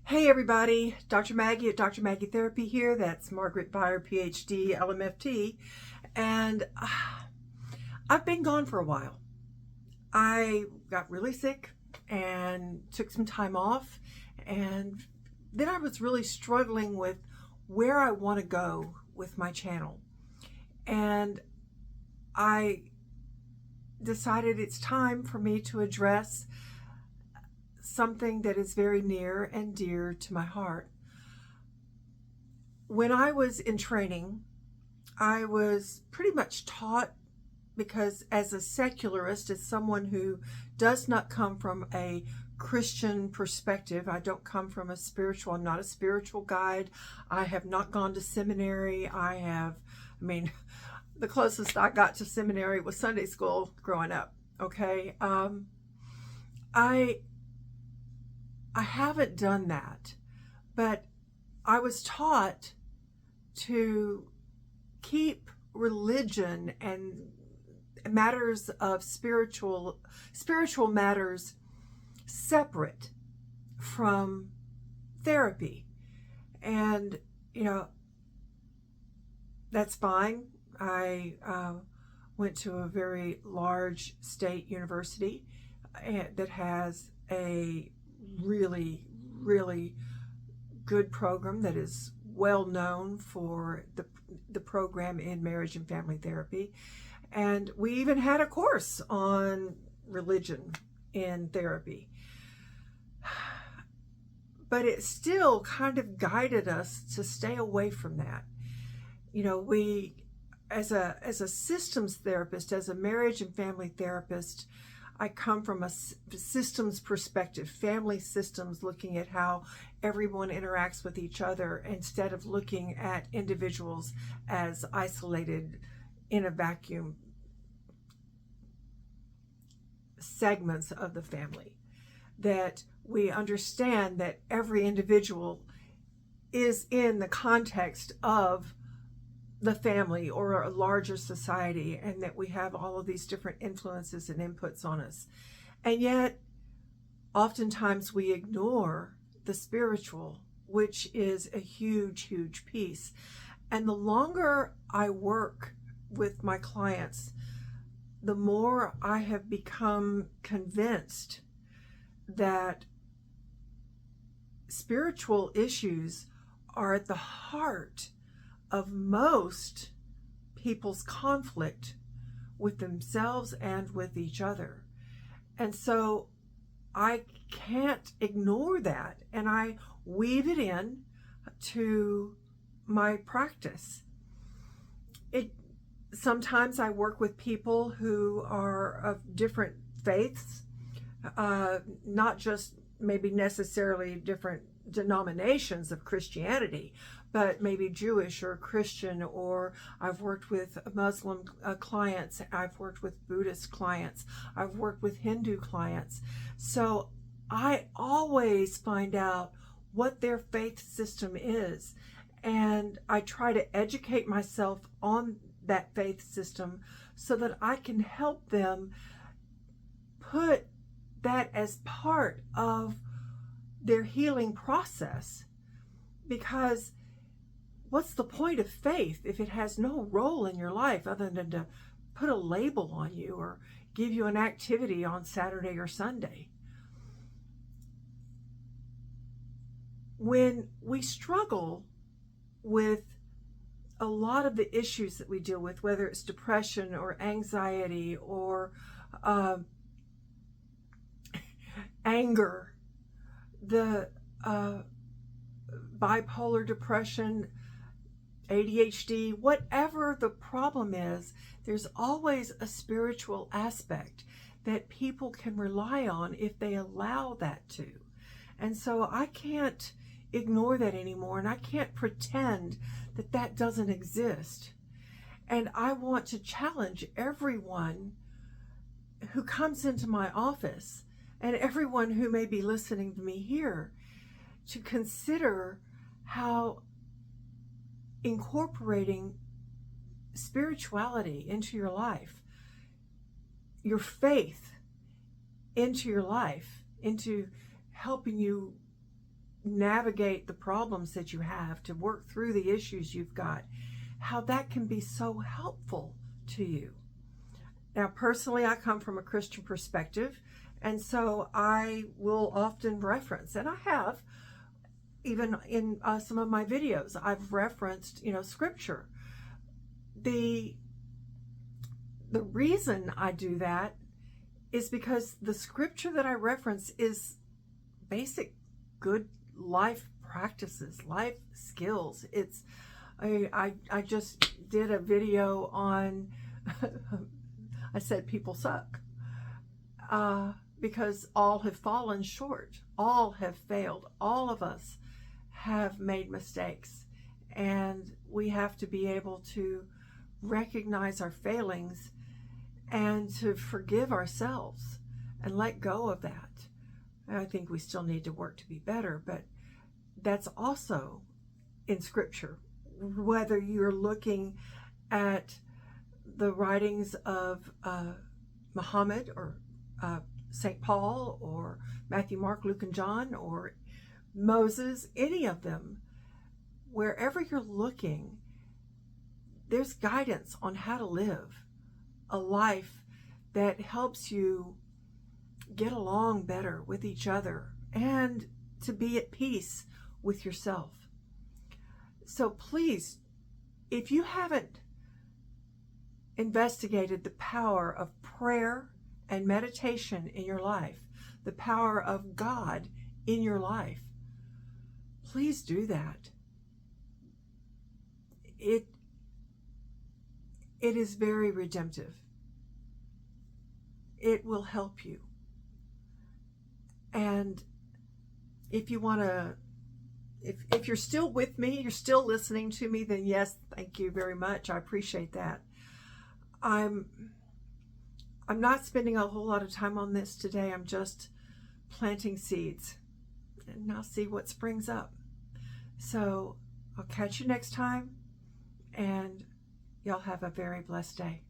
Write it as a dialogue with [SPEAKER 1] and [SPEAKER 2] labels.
[SPEAKER 1] Hey everybody, Dr. Maggie at Dr. Maggie Therapy here. That's Margaret Beyer, PhD, LMFT. And I've been gone for a while. I got really sick and took some time off. And then I was really struggling with where I want to go with my channel. And I decided it's time for me to address something that is very near and dear to my heart. When I was in training, I was pretty much taught, because as a secularist, as someone who does not come from a Christian perspective, I don't come from I'm not a spiritual guide. I have not gone to seminary. The closest I got to seminary was Sunday school growing up. Okay. I haven't done that, but I was taught to keep religion and matters of spiritual matters separate from therapy. And, that's fine. I went to a very large state university that has a really good program that is well known for the program in marriage and family therapy. And we even had a course on religion in therapy. But it still kind of guided us to stay away from that. We, as a systems therapist, as a marriage and family therapist, I come from a systems perspective, family systems, looking at how everyone interacts with each other instead of looking at individuals as isolated in a vacuum segments of the family. That we understand that every individual is in the context of the family or a larger society, and that we have all of these different influences and inputs on us. And yet, oftentimes we ignore the spiritual, which is a huge piece. And the longer I work with my clients, the more I have become convinced that spiritual issues are at the heart of most people's conflict with themselves and with each other. And so I can't ignore that, and I weave it in to my practice. Sometimes I work with people who are of different faiths, not just maybe necessarily different denominations of Christianity, but maybe Jewish or Christian, or I've worked with Muslim clients, I've worked with Buddhist clients, I've worked with Hindu clients. So I always find out what their faith system is, and I try to educate myself on that faith system so that I can help them put that as part of their healing process. Because what's the point of faith if it has no role in your life other than to put a label on you or give you an activity on Saturday or Sunday? When we struggle with a lot of the issues that we deal with, whether it's depression or anxiety or anger, the bipolar depression, ADHD, whatever the problem is, there's always a spiritual aspect that people can rely on if they allow that to. And so I can't ignore that anymore, and I can't pretend that that doesn't exist. And I want to challenge everyone who comes into my office and everyone who may be listening to me here to consider how incorporating spirituality into your life, your faith into your life, into helping you navigate the problems that you have, to work through the issues you've got, how that can be so helpful to you. Now, personally, I come from a Christian perspective, and so I will often reference, and I have, even in some of my videos, I've referenced, scripture. The reason I do that is because the scripture that I reference is basic good life practices, life skills. I just did a video on I said people suck, because all have fallen short, all have failed, all of us have made mistakes, and we have to be able to recognize our failings and to forgive ourselves and let go of that. And I think we still need to work to be better, but that's also in scripture. Whether you're looking at the writings of Muhammad, or St. Paul, or Matthew, Mark, Luke, and John, or Moses, any of them, wherever you're looking, there's guidance on how to live a life that helps you get along better with each other and to be at peace with yourself. So please, if you haven't investigated the power of prayer and meditation in your life, the power of God in your life, please do that. It is very redemptive. It will help you. And if you want to, if you're still with me, you're still listening to me, then yes, thank you very much. I appreciate that. I'm not spending a whole lot of time on this today. I'm just planting seeds, and I'll see what springs up. So I'll catch you next time, and y'all have a very blessed day.